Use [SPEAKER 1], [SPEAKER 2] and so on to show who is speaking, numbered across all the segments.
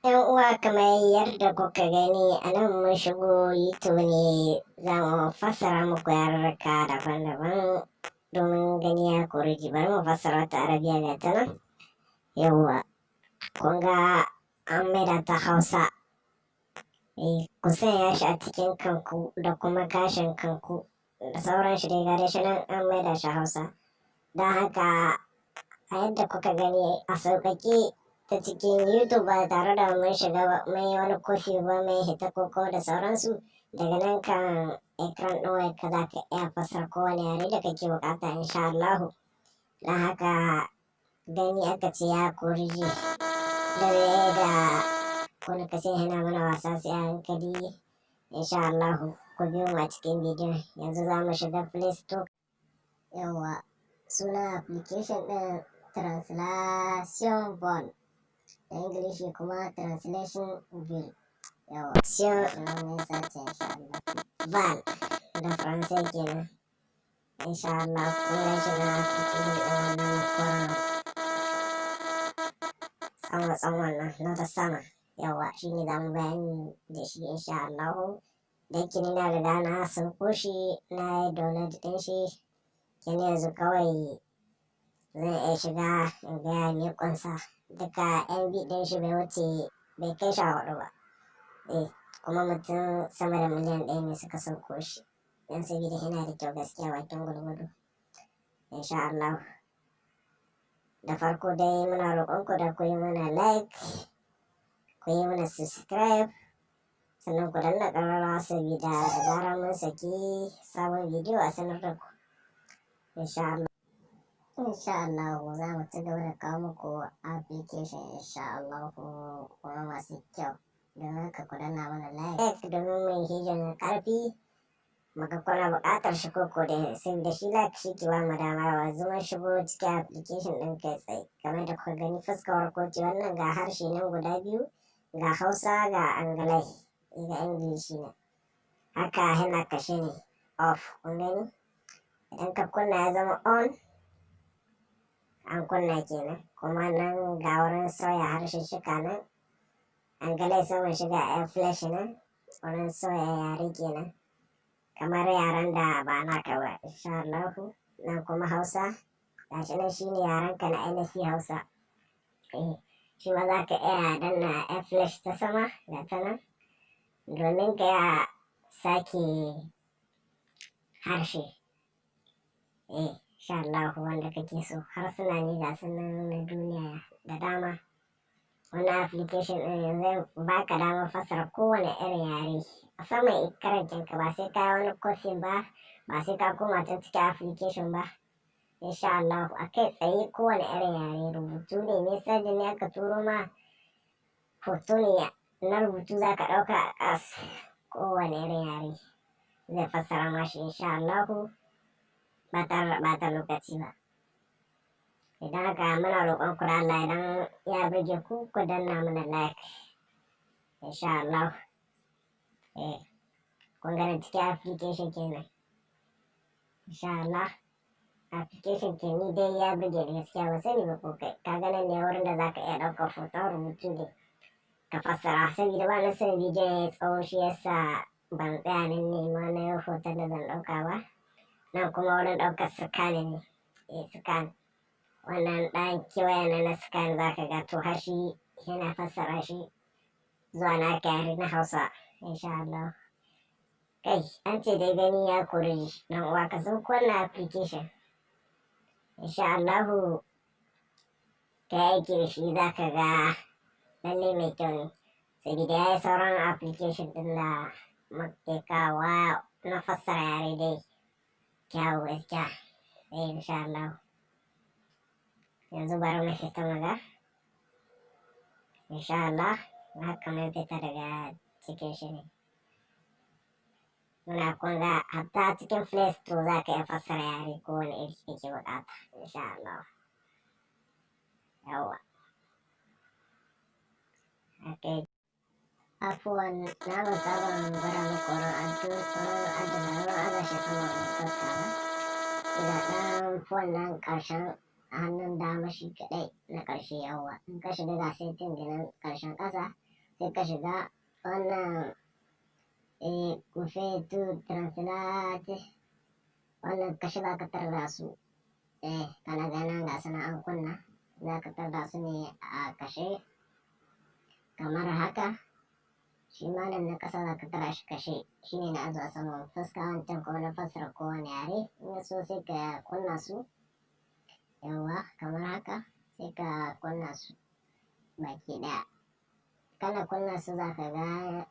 [SPEAKER 1] 'Yan uwa kamar yadda kuka gani a nan mun shigo YouTube ne za mu fassara muku yarurruka daban-daban domin gani ya kori ji. Bari mu fassara wata Arabiya ga ta nan. Yawwa, kun ga an maida ta Hausa. Ku sanya shi a cikin kanku da kuma gashin kanku da sauran shi dai ga shi nan an maida shi Hausa. Don haka a yadda kuka gani a sauƙaƙe ta cikin YouTube ba tare da mun shiga ba mun yi wani kofi ba mun hita ko da sauransu, daga nan kan ekran ɗin wayarka za ka iya fassara kowane yare da kake buƙata insha Allahu. Don haka gani aka ce ya kori ji, da wani kace yana mana wasa sai a hankali insha Allahu. Ku biyo mu a cikin bidiyon. Yanzu za mu shiga Play Store. Yawwa, sunan application ɗin Translation Ball, da Ingilishi kuma Translation Bill. Yawa, ne sace insha Allah. Val da Faransai kenan. Insha Allah kun gan shi na application ɗin wannan kwanan tsawon nan na ta sama. Yawa, shi ne za mu bayani da shi insha Allah. Da yake ni na riga na sauko shi na yi download ɗin shi. Kenan yanzu kawai zan iya shiga in ga me ƙunsa. Duka MB ɗin shi bai kai 14 ba. Kuma mutum sama da miliyan 1 ne suka sauko shi. Don sabida yana da kyau gaskiya bakin gwargwado. Insha Allah. Da farko dai muna roƙonku da ku yi mana like, ku yi mana subscribe, sannan ku danna ƙararrawa sabida da zarar mun saki sabon bidiyo a sanar da ku. Insha Allah. Za mu ci gaba da kawo muku application insha Allah kuma masu kyau. Don haka ku danna mana like domin mun hijin ƙarfi. Muka kuna buƙatar shi koko da sabida shi like shi ke ba mu dama wa zuma shigo cikin application ɗin kai tsaye. Kamar da kuka gani fuskar koci wannan ga harshe nan guda biyu, ga Hausa ga Angalai, ga Ingilishi ne. Haka yana kashe ne off, kun gani? Idan ka kunna ya zama on, an kunna kenan. Kuma nan ga wurin sauya harshen shika nan. Angalai saman shiga air flash nan, wurin sauya yare kenan. Kamar yaren da ba naka ba insha Allahu. Nan kuma Hausa, gashi nan shine yarenka na ainihi Hausa. Shi ma za ka iya danna air flash ta sama ga ta nan domin ka sake harshe. Insha Allahu wanda kake so. Harsuna ne ga su nan na duniya da dama. Wannan application ɗin zai baka damar fassara kowane irin yare a saman karancinka, ba sai ka yi wani kofin ba sai ka koma ta cikin application ba. Insha Allah a kai tsaye kowane irin yare, rubutu ne, message ne aka turo ma, hoto ne na rubutu za ka ɗauka a ƙas, kowane irin yare zai fassara mashi insha Allah ba tare da ɓata lokaci ba. Idan haka muna roƙon ku da Allah idan ya burge ku ku danna mana like insha Allah. Kun gani cikin application kenan insha Allah. Application ke ni dai ya burge ni gaskiya, ba sani ba ko kai. Ka ga nan ne wurin da za ka iya ɗaukar hoton rubutu ne ka fassara, sabida ba na son bidiyon ya tsawo shi yasa ban tsaya nan nema na yi hoton da zan ɗauka ba. Nan kuma wurin ɗaukar scanning ne. Scan wannan ɗan kewayen na scan za ka ga to hashi yana fassara shi zuwa naka yare na Hausa insha Allah. Kai an ce dai gani ya kori ji. Dan uwa ka sauko wannan application insha Allahu. Ka yi aiki da shi za ka ga lalle mai kyau ne, sabida ya yi sauran application ɗin da muke kawowa na fassara yare dai kyawu gaskiya. Insha Allah. Yanzu bari mu fita maga insha Allah. Haka mun fita daga cikin shi ne. Muna kunga hatta cikin Play Store za ka iya fassara yare kowane iri kake buƙata insha Allah. Yawwa. Afuwan na manta ban gwada muku wurin aza shi saman fuska ba. Ga ɗan phone nan ƙarshen hannun dama shi kaɗai na ƙarshe. Yawwa, in ka shiga ga setting nan ƙarshen ƙasa sai ka shiga wannan kufe to translate wannan ka shiga ka tarda su kana ganin ga suna an kunna za ka tarda su ne a kashe kamar haka. Shi ma nan na ƙasa za ka tara shi kashe, shi ne na azu a saman fuska, wancan kuma na fassara kowane yare. In ya so sai ka kunna su yawwa kamar haka, sai ka kunna su baki ɗaya. Kana kunna su za ka ga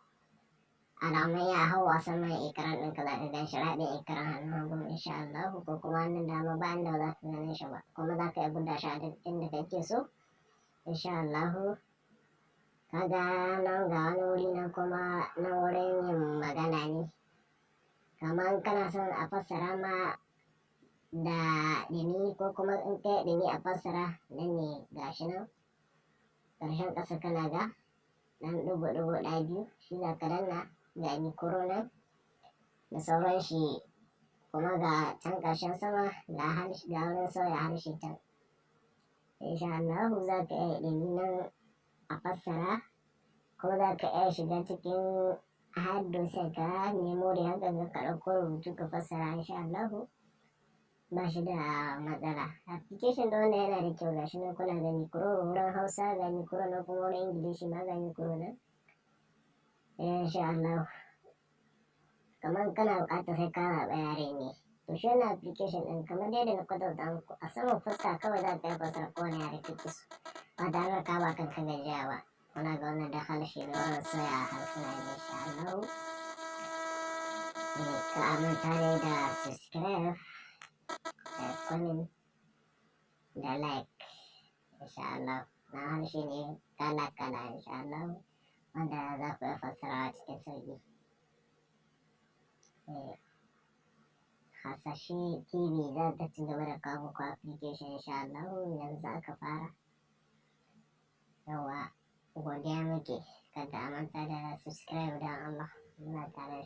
[SPEAKER 1] alamun ya hau a saman ekran ɗinka, za ka gan shi raɗin ekran hannun hagu insha Allah, ko kuma hannun dama ba inda za ka ganin shi ba, kuma za ka iya buɗe shi a duk inda kake so insha Allah. Kaga nan ga wani wuri nan kuma na wurin yin magana ne, kamar kana son a fassara ma da ɗumi ko kuma in kai ɗumi a fassara, nan ne gashi nan ƙarshen ƙasa kana ga ɗan ɗigo-ɗigo ɗaya biyu, shi za ka danna ga mikro nan da sauran shi, kuma ga can ƙarshen sama ga wurin sauya harshe can insha Allah. Za ka iya ɗumi nan a fassara, kuma za ka iya shiga cikin haddasa ka memory haka ka ɗauko rubutu ka fassara insha Allah, ba shi da matsala. Application da wanda yana da kyau, gashi nan kuna ga mikro wurin Hausa, ga mikro na kuma wurin Ingilishi ma ga mikro nan insha Allah. Kamar kana buƙatar sai ka zaɓa yare ne, to shi wannan application ɗin kamar dai da na kwatanta muku, a saman fuska kawai za ka yi fassara kowane yare kake so ba tare da ka ba kanka gajiya ba. Kuna ga wannan da harshe da wurin soya harsuna ne insha Allah. Ka aminta dai da subscribe da comment da like insha Allah. Na harshe ne kala-kala insha Allah, wanda za ku iya fassarawa cikin sauƙi. Hasashe TV za ta ci gaba da kawo muku application insha Allah, yanzu aka fara. Yawa godiya muke, kada a manta da subscribe don Allah, muna tare.